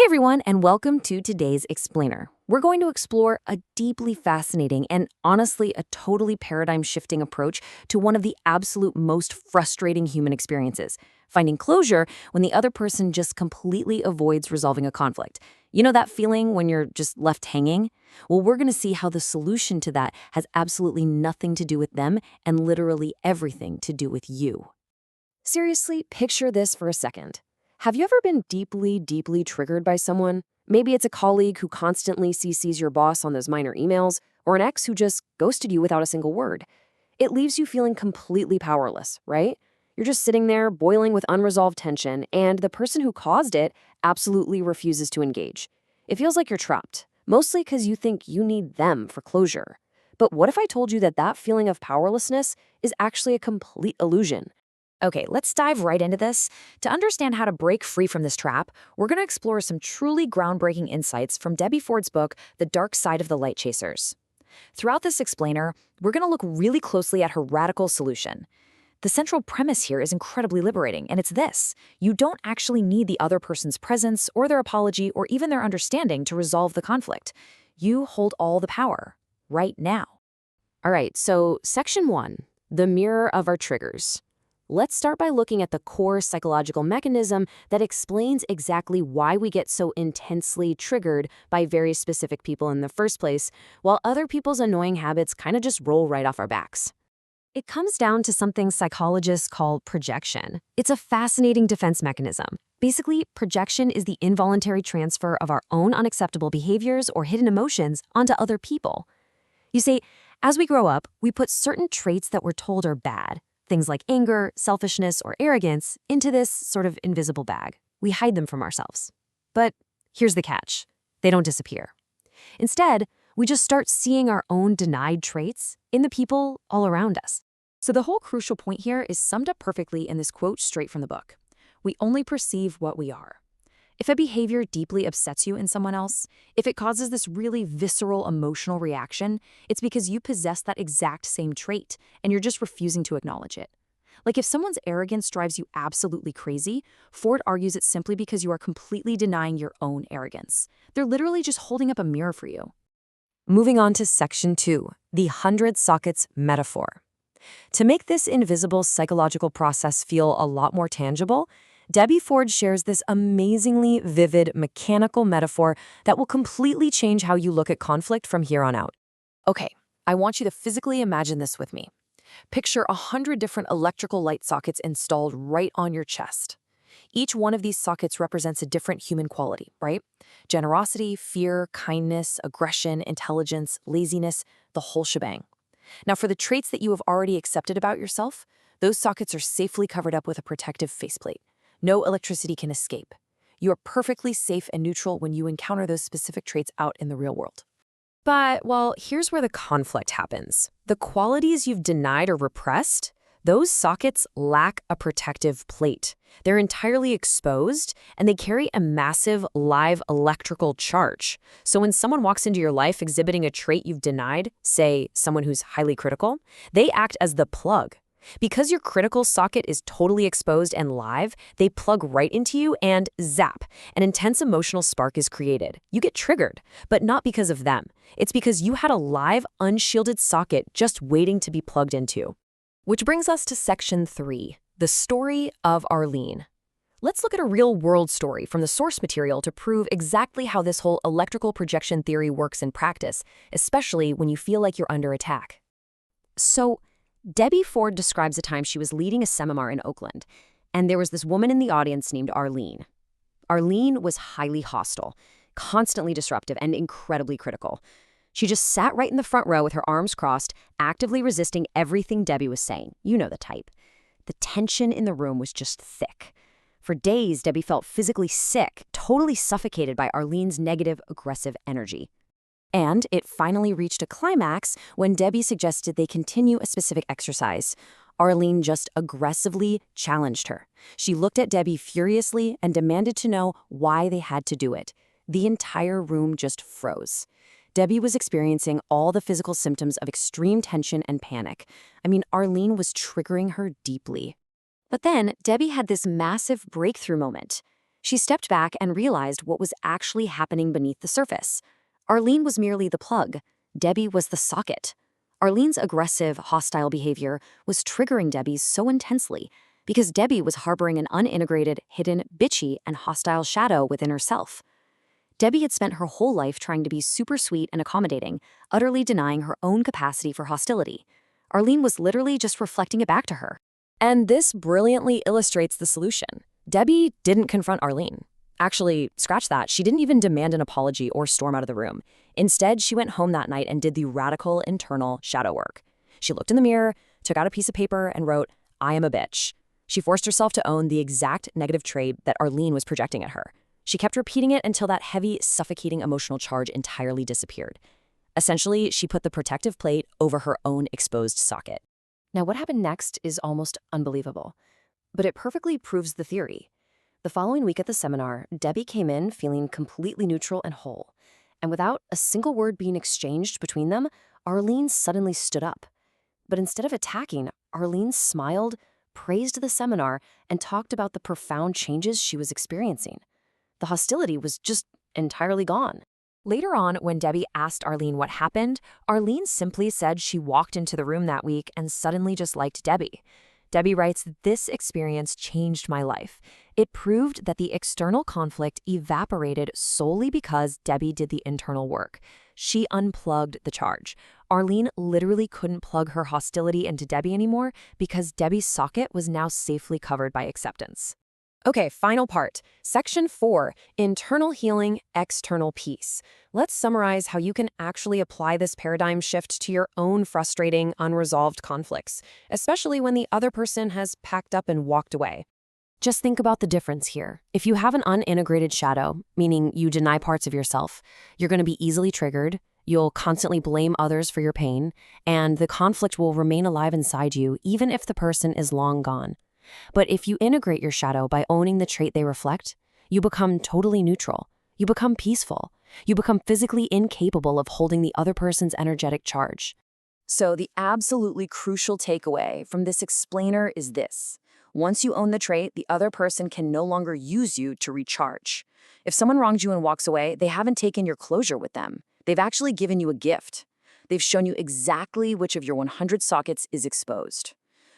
Hey everyone, and welcome to today's Explainer. We're going to explore a deeply fascinating and honestly a totally paradigm-shifting approach to one of the absolute most frustrating human experiences, finding closure when the other person just completely avoids resolving a conflict. You know that feeling when you're just left hanging? Well, we're going to see how the solution to that has absolutely nothing to do with them and literally everything to do with you. Seriously, picture this for a second. Have you ever been deeply triggered by someone? Maybe it's a colleague who constantly CCs your boss on those minor emails, or an ex who just ghosted you without a single word. It leaves you feeling completely powerless, right? You're just sitting there boiling with unresolved tension, and the person who caused it absolutely refuses to engage. It feels like you're trapped, mostly because you think you need them for closure. But what if I told you that that feeling of powerlessness is actually a complete illusion? Okay, let's dive right into this. To understand how to break free from this trap, we're going to explore some truly groundbreaking insights from Debbie Ford's book, The Dark Side of the Light Chasers. Throughout this explainer, we're going to look really closely at her radical solution. The central premise here is incredibly liberating, and it's this. You don't actually need the other person's presence or their apology or even their understanding to resolve the conflict. You hold all the power, right now. All right, so Section 1, the mirror of our triggers. Let's start by looking at the core psychological mechanism that explains exactly why we get so intensely triggered by very specific people in the first place, while other people's annoying habits kind of just roll right off our backs. It comes down to something psychologists call projection. It's a fascinating defense mechanism. Basically, projection is the involuntary transfer of our own unacceptable behaviors or hidden emotions onto other people. You see, as we grow up, we put certain traits that we're told are bad, things like anger, selfishness, or arrogance, into this sort of invisible bag. We hide them from ourselves. But here's the catch. They don't disappear. Instead, we just start seeing our own denied traits in the people all around us. So the whole crucial point here is summed up perfectly in this quote straight from the book. We only perceive what we are. If a behavior deeply upsets you in someone else, if it causes this really visceral emotional reaction, it's because you possess that exact same trait, and you're just refusing to acknowledge it. Like if someone's arrogance drives you absolutely crazy, Ford argues it's simply because you are completely denying your own arrogance. They're literally just holding up a mirror for you. Moving on to Section 2, the 100 sockets metaphor. To make this invisible psychological process feel a lot more tangible, Debbie Ford shares this amazingly vivid mechanical metaphor that will completely change how you look at conflict from here on out. Okay, I want you to physically imagine this with me. Picture 100 different electrical light sockets installed right on your chest. Each one of these sockets represents a different human quality, right? Generosity, fear, kindness, aggression, intelligence, laziness, the whole shebang. Now, for the traits that you have already accepted about yourself, those sockets are safely covered up with a protective faceplate. No electricity can escape. You are perfectly safe and neutral when you encounter those specific traits out in the real world. But, well, here's where the conflict happens. The qualities you've denied or repressed, those sockets lack a protective plate. They're entirely exposed, and they carry a massive live electrical charge. So when someone walks into your life exhibiting a trait you've denied, say someone who's highly critical, they act as the plug. Because your critical socket is totally exposed and live, they plug right into you and zap, an intense emotional spark is created. You get triggered, but not because of them. It's because you had a live, unshielded socket just waiting to be plugged into. Which brings us to Section 3, the story of Arlene. Let's look at a real-world story from the source material to prove exactly how this whole electrical projection theory works in practice, especially when you feel like you're under attack. So, Debbie Ford describes a time she was leading a seminar in Oakland, and there was this woman in the audience named Arlene. Arlene was highly hostile, constantly disruptive, and incredibly critical. She just sat right in the front row with her arms crossed, actively resisting everything Debbie was saying. You know the type. The tension in the room was just thick. For days, Debbie felt physically sick, totally suffocated by Arlene's negative, aggressive energy. And it finally reached a climax when Debbie suggested they continue a specific exercise. Arlene just aggressively challenged her. She looked at Debbie furiously and demanded to know why they had to do it. The entire room just froze. Debbie was experiencing all the physical symptoms of extreme tension and panic. I mean, Arlene was triggering her deeply. But then Debbie had this massive breakthrough moment. She stepped back and realized what was actually happening beneath the surface. Arlene was merely the plug. Debbie was the socket. Arlene's aggressive, hostile behavior was triggering Debbie's so intensely because Debbie was harboring an unintegrated, hidden, bitchy, and hostile shadow within herself. Debbie had spent her whole life trying to be super sweet and accommodating, utterly denying her own capacity for hostility. Arlene was literally just reflecting it back to her. And this brilliantly illustrates the solution. Debbie didn't confront Arlene. Actually, scratch that, she didn't even demand an apology or storm out of the room. Instead, she went home that night and did the radical internal shadow work. She looked in the mirror, took out a piece of paper, and wrote, "I am a bitch." She forced herself to own the exact negative trait that Arlene was projecting at her. She kept repeating it until that heavy, suffocating emotional charge entirely disappeared. Essentially, she put the protective plate over her own exposed socket. Now, what happened next is almost unbelievable, but it perfectly proves the theory. The following week at the seminar, Debbie came in feeling completely neutral and whole. And without a single word being exchanged between them, Arlene suddenly stood up. But instead of attacking, Arlene smiled, praised the seminar, and talked about the profound changes she was experiencing. The hostility was just entirely gone. Later on, when Debbie asked Arlene what happened, Arlene simply said she walked into the room that week and suddenly just liked Debbie. Debbie writes, "This experience changed my life. It proved that the external conflict evaporated solely because Debbie did the internal work. She unplugged the charge. Arlene literally couldn't plug her hostility into Debbie anymore because Debbie's socket was now safely covered by acceptance." Okay, final part. Section 4, internal healing, external peace. Let's summarize how you can actually apply this paradigm shift to your own frustrating, unresolved conflicts, especially when the other person has packed up and walked away. Just think about the difference here. If you have an unintegrated shadow, meaning you deny parts of yourself, you're going to be easily triggered, you'll constantly blame others for your pain, and the conflict will remain alive inside you even if the person is long gone. But if you integrate your shadow by owning the trait they reflect, you become totally neutral. You become peaceful. You become physically incapable of holding the other person's energetic charge. So the absolutely crucial takeaway from this explainer is this. Once you own the trait, the other person can no longer use you to recharge. If someone wrongs you and walks away, they haven't taken your closure with them. They've actually given you a gift. They've shown you exactly which of your 100 sockets is exposed.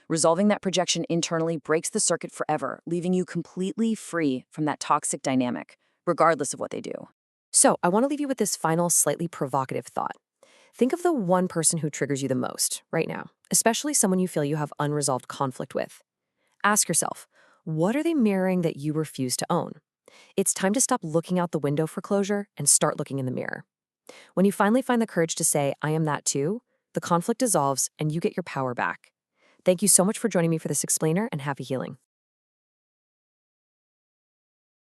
Resolving that projection internally breaks the circuit forever, leaving you completely free from that toxic dynamic, regardless of what they do. So, I want to leave you with this final, slightly provocative thought. Think of the one person who triggers you the most right now, especially someone you feel you have unresolved conflict with. Ask yourself, what are they mirroring that you refuse to own? It's time to stop looking out the window for closure and start looking in the mirror. When you finally find the courage to say, "I am that too," the conflict dissolves and you get your power back. Thank you so much for joining me for this explainer, and happy healing.